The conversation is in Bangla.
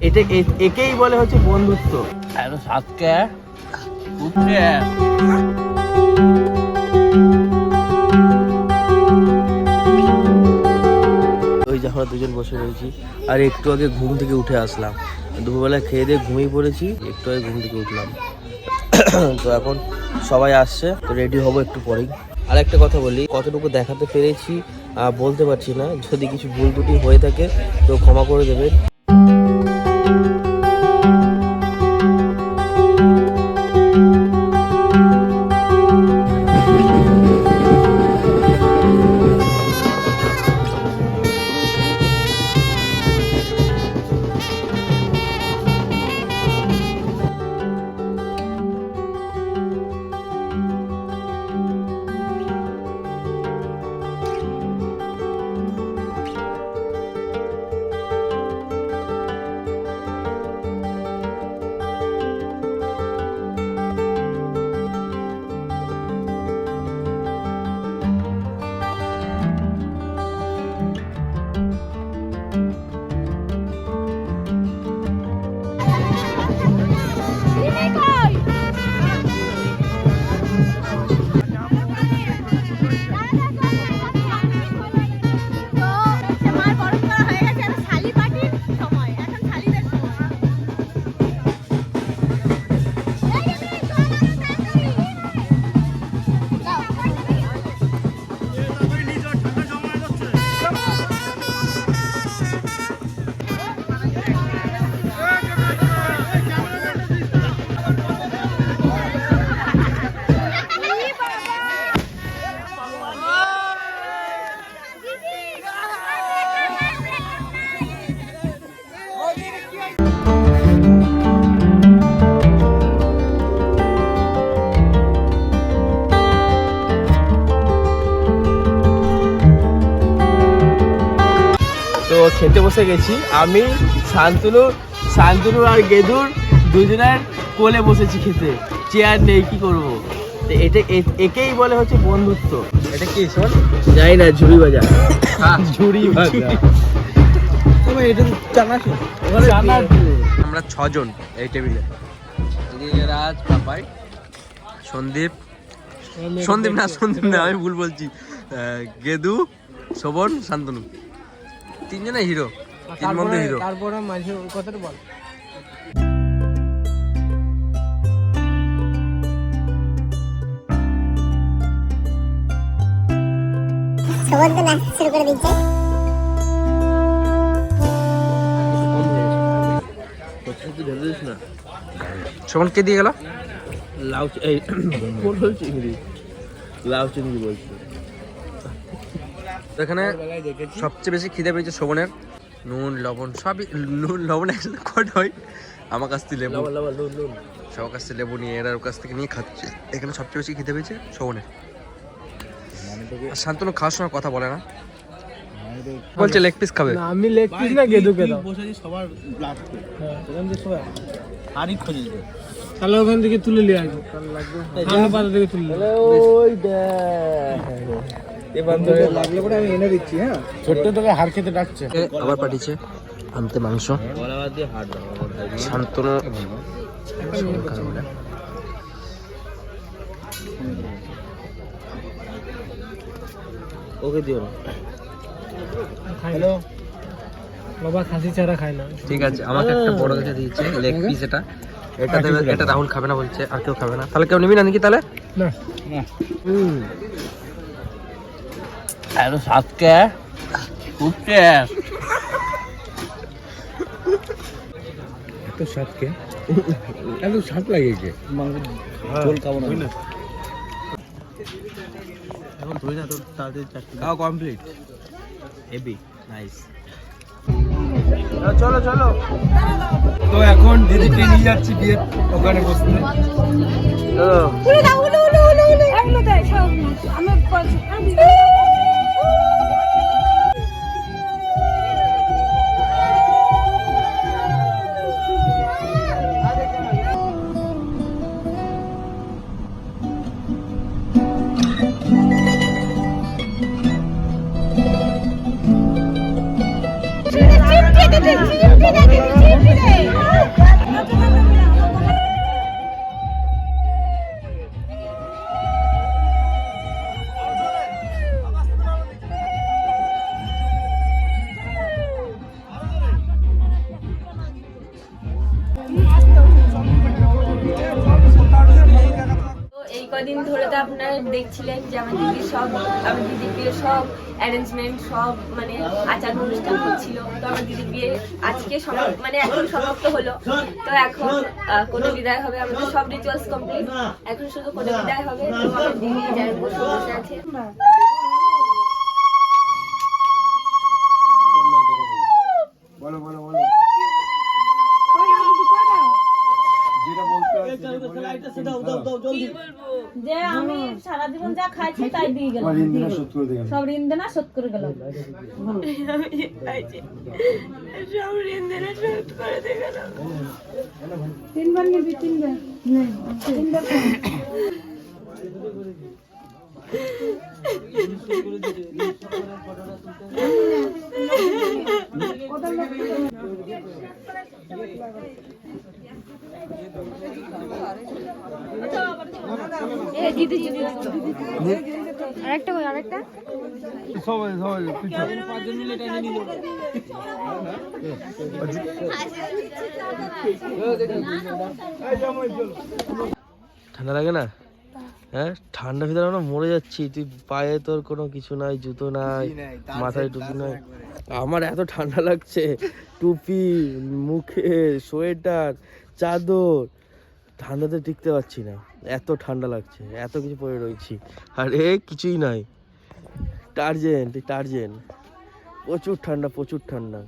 এটা একেই বলে হচ্ছে বন্ধুত্ব। এত সাতকে উঠছে ওই যে আমরা দুজন বসে রয়েছি, আর একটু আগে ঘুম থেকে উঠে আসলাম। দুপুরবেলা খেয়ে দিয়ে ঘুমিয়ে পড়েছি, একটু আগে ঘুম থেকে উঠলাম। তো এখন সবাই আসছে, তো রেডি হবো একটু পরেই। আর একটা কথা বলি, কতটুকু দেখাতে পেরেছি বলতে পারছি না, যদি কিছু ভুল ত্রুটি হয়ে থাকে তো ক্ষমা করে দেবেন। তো খেতে বসে গেছি, আমি শান্তনু আর গেদুর দুজনের কোলে বসেছি খেতে, চেয়ার নেই, কি করবো। তো এটা একেই বলে হচ্ছে বন্ধুত্ব। এটা কি শোন যাই না, ঝুড়ি ভাজা। ঝুড়ি ভাজা এটা জানা। আমরা 6 জন এই টেবিলে, রাজ, পাপাই, সন্দীপ না আমি ভুল বলছি, গেদু, শোভন, শান্তনু, 3 জনে হিরো, 3 বন্ধু হিরো। তারপরে মাঝে কথাটা বল। শোভন তো নাচতে শুরু করে দিচ্ছে। শোভন কে দিয়ে গেল? লাউ চিংড়ি বলছি। এখানে সবচেয়ে বেশি খিদে পেয়েছে শোভনের। নুন লবণ সবই, নুন লবণ একসাথে কট হয়। আমার কাছ থেকে লেবু, সবার কাছ থেকে লেবু নিয়ে এর কাছ থেকে নিয়ে খাচ্ছে। এখানে সবচেয়ে বেশি খিদে পেয়েছে শোভনের। শান্তনু খাওয়ার সময় কথা বলে না, বলছে লেগ পিস খাবে। আমি লেগ পিস না, গেদুকে দাও। সবার ব্লাড হাড়ি খোঁজে তাহলে ওখান থেকে তুলে নিয়ে আসবো, লাগবে পাতা থেকে তুলে ওই লাগলে পরে আমি এনে দিচ্ছি। হ্যাঁ, ছোট্ট তোকে হাড় খেতে ডাকছে। আবার পাঠিয়েছে আনতে মাংস। শান্তনু ওকে দিও না। হ্যালো বাবা, খাসি ছাড়া খায় না। ঠিক আছে, আমাকে একটা বড় দেখে দিয়েছে লেগ পিস। এটা দেবে, এটা রাহুল খাবে না বলছে, আর কেউ খাবে না। তাহলে কেউ নিবি না নাকি? তাহলে না এত সাতকে উঠছে এত সাতকে এত সাত লাগে কে ঝোল খাবো না। এখন ধরি না, তো তাড়াতাড়ি চাকরি খাওয়া কমপ্লিট। Heavy nice. চলো চলো। তো এখন দিদিকে নিয়ে যাচ্ছি বিয়ের ওখানে বসতে। তো এই কদিন ধরে তো আপনারা দেখছিলেন যে আমার দিদির বিয়ের সব অ্যারেঞ্জমেন্ট সব মানে আচার অনুষ্ঠান হচ্ছিল। তো আমার দিদির বিয়ে আজকে মানে এখন সমাপ্ত হলো। তো এখন কোনো বিদায় হবে, আমাদের সব রিচুয়ালস কমপ্লিট, এখন শুধু কোনো বিদায় হবে। তো আমার দিদি যাই বসে আছে। বলো বলো বলো যেটা বলতে হয় যে আমি সারা জীবন যা খাইছি তাই দিয়ে গেলাম, সব ঋণ দেনা শোধ করে গেলাম। তিনবার নিবি, তিনবার আরেকটা বল, আরেকটা সবাই সবাই ঠান্ডা লাগে না? হ্যাঁ, ঠান্ডা ভিতরে আমরা মরে যাচ্ছি। তুই পায়ে তোর কোনো কিছু নাই, জুতো নাই, মাথায় টুপি নাই। আমার এত ঠান্ডা লাগছে, টুপি, মুখে সোয়েটার, চাদর, ঠান্ডাতে টিকতে পারছি না, এত ঠান্ডা লাগছে। এত কিছু পরে রয়েছি আর কিছুই নাই। টার্জেন্ট, প্রচুর ঠান্ডা, প্রচুর ঠান্ডা।